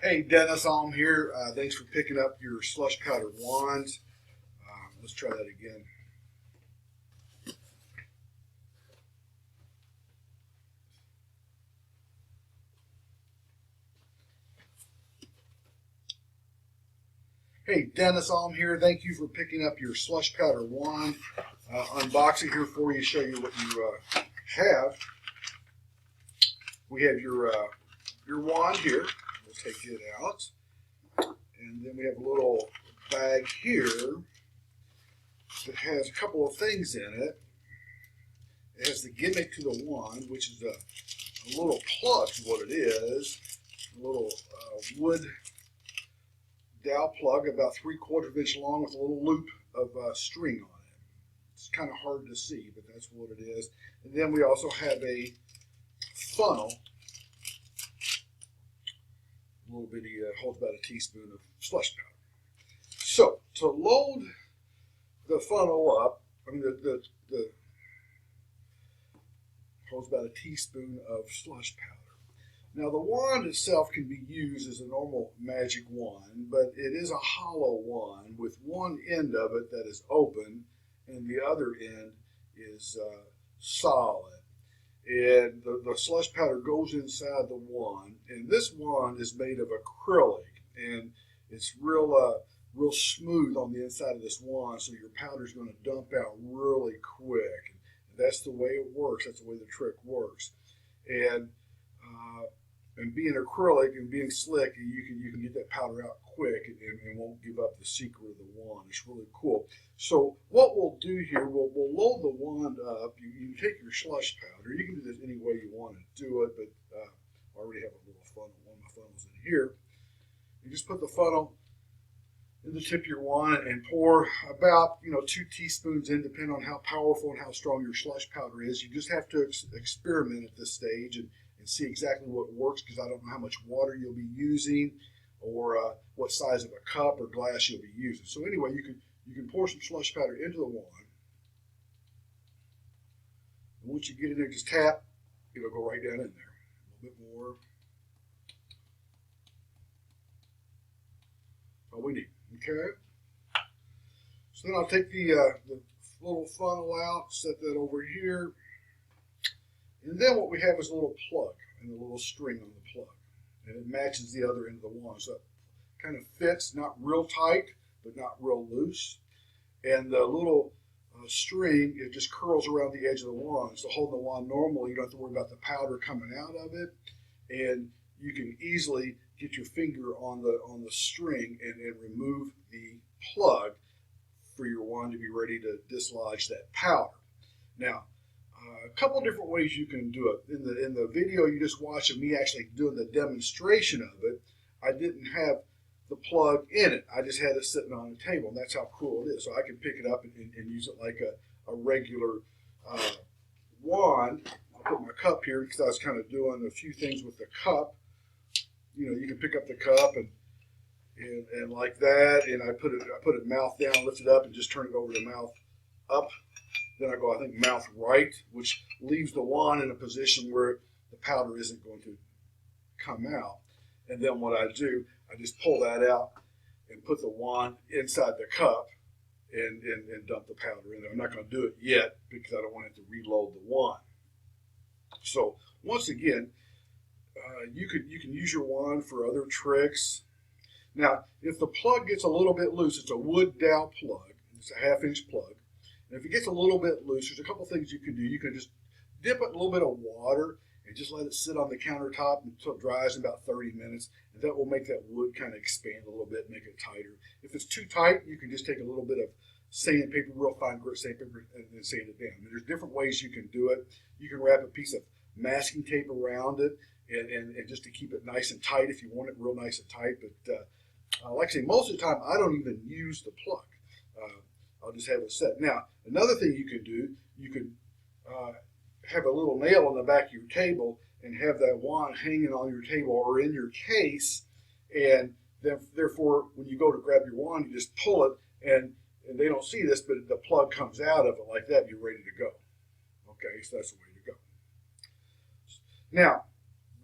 Hey Dennis, I'm here. Thanks for picking up your slush powder wand. Let's try that again. Hey Dennis, I'm here. Thank you for picking up your slush powder wand. Unboxing here for you, show you what you have. We have your wand here. We'll take it out, and then we have a little bag here that has a couple of things in it. It has the gimmick to the wand, which is a little plug is what it is. A little wood dowel plug about 3/4 inch long with a little loop of string on it. It's kind of hard to see, but that's what it is. And then we also have a funnel. A little bitty, holds about a teaspoon of slush powder. So to load the funnel up, the holds about a teaspoon of slush powder. Now the wand itself can be used as a normal magic wand, but it is a hollow wand with one end of it that is open and the other end is solid. And the slush powder goes inside the wand, and this wand is made of acrylic, and it's real smooth on the inside of this wand, so your powder is going to dump out really quick. That's the way it works. That's the way the trick works. And being acrylic and being slick, you can get that powder out quick and won't give up the secret of the wand. It's really cool. So what we'll do here, we'll load the wand up. You can take your slush powder. You can do this any way you want to do it, but I already have a little funnel. One of my funnels in here. You just put the funnel in the tip of your wand and pour about 2 teaspoons in, depending on how powerful and how strong your slush powder is. You just have to experiment at this stage and see exactly what works, because I don't know how much water you'll be using or what size of a cup or glass you'll be using. So anyway, you can pour some slush powder into the wand. And once you get in there, just tap. It'll go right down in there. A little bit more. All we need. Okay. So then I'll take the little funnel out, set that over here. And then what we have is a little plug and a little string on the plug. And it matches the other end of the wand. So it kind of fits, not real tight, but not real loose. And the little string, it just curls around the edge of the wand. So holding the wand normally, you don't have to worry about the powder coming out of it. And you can easily get your finger on the string and remove the plug for your wand to be ready to dislodge that powder. Now, a couple different ways you can do it. In the video you just watched of me actually doing the demonstration of it, I didn't have the plug in it. I just had it sitting on the table, and that's how cool it is. So I can pick it up and use it like a regular wand. I'll put my cup here because I was kind of doing a few things with the cup. You can pick up the cup and like that, and I put it mouth down, lift it up, and just turn it over to mouth up. Then I go, I think, mouth right, which leaves the wand in a position where the powder isn't going to come out. And then what I do, I just pull that out and put the wand inside the cup and dump the powder in there. I'm not going to do it yet because I don't want it to reload the wand. So once again, you can use your wand for other tricks. Now, if the plug gets a little bit loose, it's a wood dowel plug. It's a 1/2 inch plug. And if it gets a little bit loose, there's a couple things you can do. You can just dip it in a little bit of water and just let it sit on the countertop until it dries in about 30 minutes. And that will make that wood kind of expand a little bit, make it tighter. If it's too tight, you can just take a little bit of sandpaper, real fine grit sandpaper, and sand it down. And there's different ways you can do it. You can wrap a piece of masking tape around it and just to keep it nice and tight if you want it real nice and tight. But like I say, most of the time I don't even use the plug. I'll just have it set. Now, another thing you can do, you can have a little nail on the back of your table and have that wand hanging on your table or in your case, and then therefore when you go to grab your wand, you just pull it, and they don't see this, but the plug comes out of it like that, you're ready to go. Okay, so that's the way to go. Now,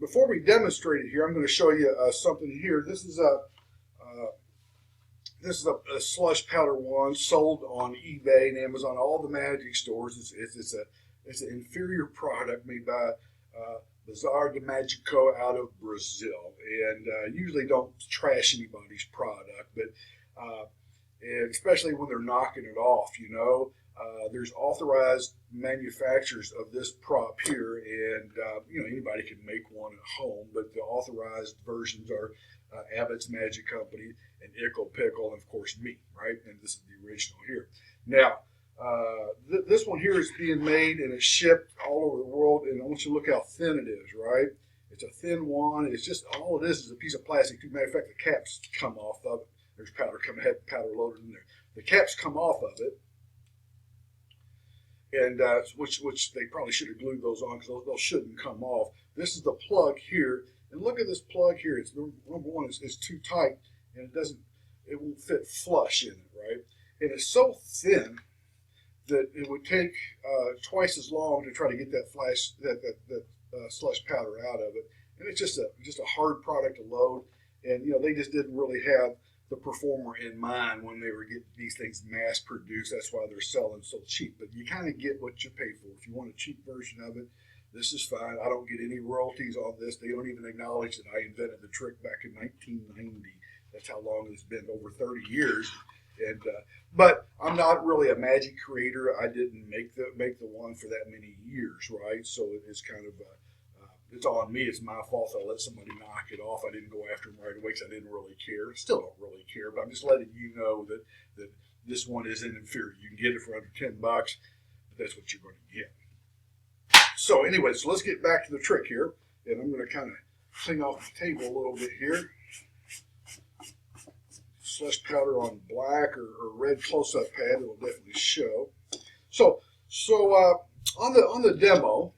before we demonstrate it here, I'm going to show you something here. This is a slush powder wand sold on eBay and Amazon, all the magic stores. It's an inferior product made by Bazar de Magico out of Brazil, and usually don't trash anybody's product, but and especially when they're knocking it off, you know. There's authorized manufacturers of this prop here, and you know, anybody can make one at home, but the authorized versions are Abbott's Magic Company and Ickle Pickle, and of course me, right? And this is the original here. Now, this one here is being made and it's shipped all over the world, and I want you to look how thin it is, right? It's a thin wand. It's just, all it is a piece of plastic. As a matter of fact, the caps come off of it. There's powder loaded in there. The caps come off of it, and which they probably should have glued those on, because those shouldn't come off. This is the plug here, and look at this plug here. It's number one, it's too tight, and it won't fit flush in it, right? And it's so thin that it would take twice as long to try to get that slush powder out of it, and it's just a hard product to load. And you know, they just didn't really have the performer in mind when they were getting these things mass produced. That's why they're selling so cheap. But you kind of get what you pay for. If you want a cheap version of it, this is fine. I don't get any royalties on this. They don't even acknowledge that I invented the trick back in 1990. That's how long it's been, over 30 years. And but I'm not really a magic creator. I didn't make the one for that many years, right? So it's kind of it's on me. It's my fault. I let somebody knock it off. I didn't go after them right away because I didn't really care. Still don't really care, but I'm just letting you know that this one isn't inferior. You can get it for under $10, but that's what you're going to get. So anyway, so let's get back to the trick here, and I'm going to kind of clean off the table a little bit here. Slush powder on black or red close-up pad, it'll definitely show. So on the demo,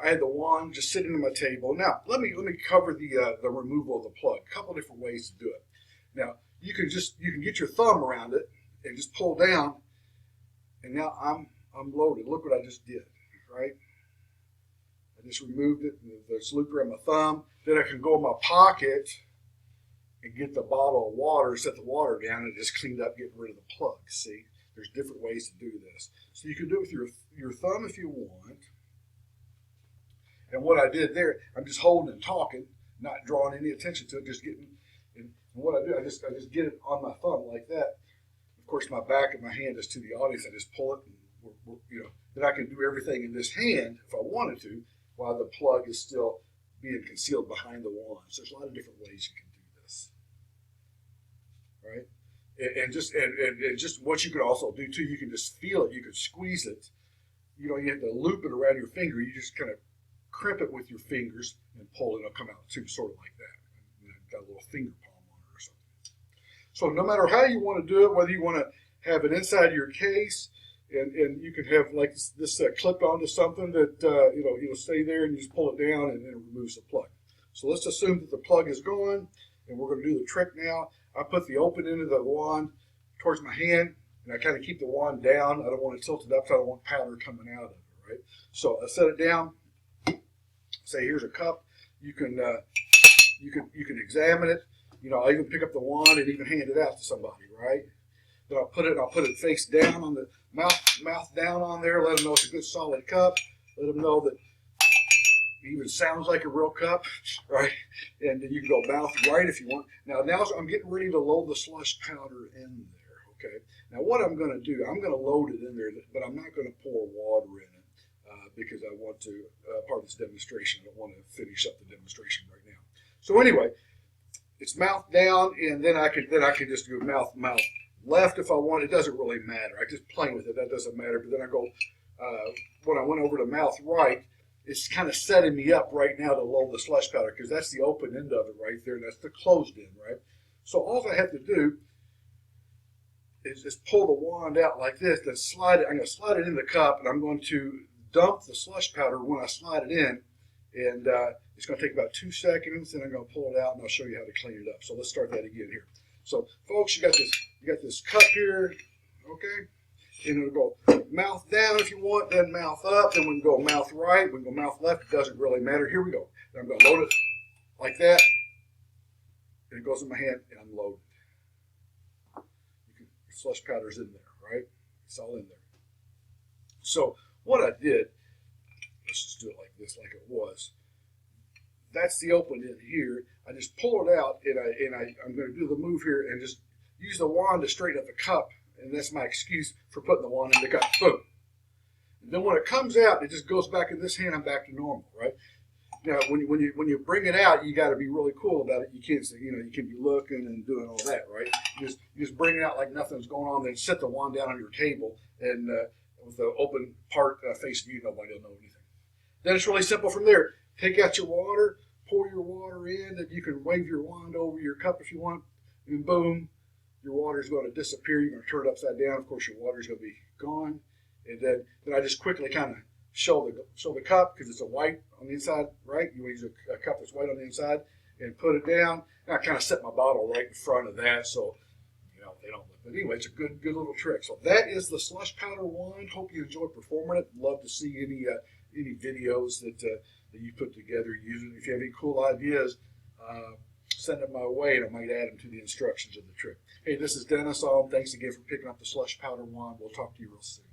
I had the wand just sitting on my table. Now let me cover the removal of the plug. A couple different ways to do it. Now you can get your thumb around it and just pull down, and now I'm loaded. Look what I just did, right? I just removed it, and there's loop around my thumb. Then I can go in my pocket and get the bottle of water, set the water down, and just cleaned up, getting rid of the plug. See, there's different ways to do this. So you can do it with your thumb if you want. And what I did there, I'm just holding and talking, not drawing any attention to it, just getting. And what I do, I just get it on my thumb like that. Of course, my back of my hand is to the audience. I just pull it, and you know, then I can do everything in this hand if I wanted to, while the plug is still being concealed behind the wand. So there's a lot of different ways you can do this, right? And just what you could also do too, you can just feel it. You could squeeze it. You know, you have to loop it around your finger. You just kind of crimp it with your fingers and pull it. It'll come out too, sort of like that. And got a little finger palm on it or something. So no matter how you want to do it, whether you want to have it inside your case, and you can have like this clipped onto something that you'll stay there, and you just pull it down and then it removes the plug. So let's assume that the plug is gone, and we're going to do the trick now. I put the open end of the wand towards my hand, and I kind of keep the wand down. I don't want to tilt it up, so I don't want powder coming out of it, right? So I set it down. Say here's a cup. You can examine it. You know, I even pick up the wand and even hand it out to somebody, right? Then I'll put it face down on the mouth down on there. Let them know it's a good solid cup. Let them know that it even sounds like a real cup, right? And then you can go mouth right if you want. Now I'm getting ready to load the slush powder in there. Okay. Now what I'm going to do, I'm going to load it in there, but I'm not going to pour water in it. Because I want to, part of this demonstration, I don't want to finish up the demonstration right now. So anyway, it's mouth down, and then I can just go mouth left if I want. It doesn't really matter. I just play with it. That doesn't matter. But then I go, when I went over to mouth right, it's kind of setting me up right now to load the slush powder, because that's the open end of it right there, and that's the closed end, right? So all I have to do is just pull the wand out like this, then slide it. I'm going to slide it in the cup, and I'm going to dump the slush powder when I slide it in, and it's going to take about 2 seconds, and I'm going to pull it out, and I'll show you how to clean it up. So let's start that again here. So folks, you got this cup here, okay, And it'll go mouth down if you want, then mouth up. Then we can go mouth right, we can go mouth left. It doesn't really matter. Here we go. I'm going to load it like that. And it goes in my hand and I'm loaded. Slush powder's in there, right? It's all in there. So what I did, let's just do it like this, like it was. That's the open in here. I just pull it out, and I'm going to do the move here and just use the wand to straighten up the cup, and that's my excuse for putting the wand in the cup. Boom. And then when it comes out, it just goes back in this hand. I'm back to normal, right? Now, when you bring it out, you got to be really cool about it. You can't, you can be looking and doing all that, right? You just bring it out like nothing's going on. Then set the wand down on your table, and with the open part facing you, nobody will know anything. Then it's really simple from there. Take out your water, pour your water in, and you can wave your wand over your cup if you want, and boom, your water is going to disappear. You're going to turn it upside down. Of course, your water is going to be gone. And then I just quickly kind of show the cup, because it's a white on the inside, right? You use a cup that's white on the inside and put it down. And I kind of set my bottle right in front of that, so they don't look. But anyway, it's a good little trick. So that is the Slush Powder wand. Hope you enjoyed performing it. Love to see any videos that you put together using. If you have any cool ideas, send them my way, and I might add them to the instructions of the trick. Hey, this is Dennis. Thanks again for picking up the Slush Powder wand. We'll talk to you real soon.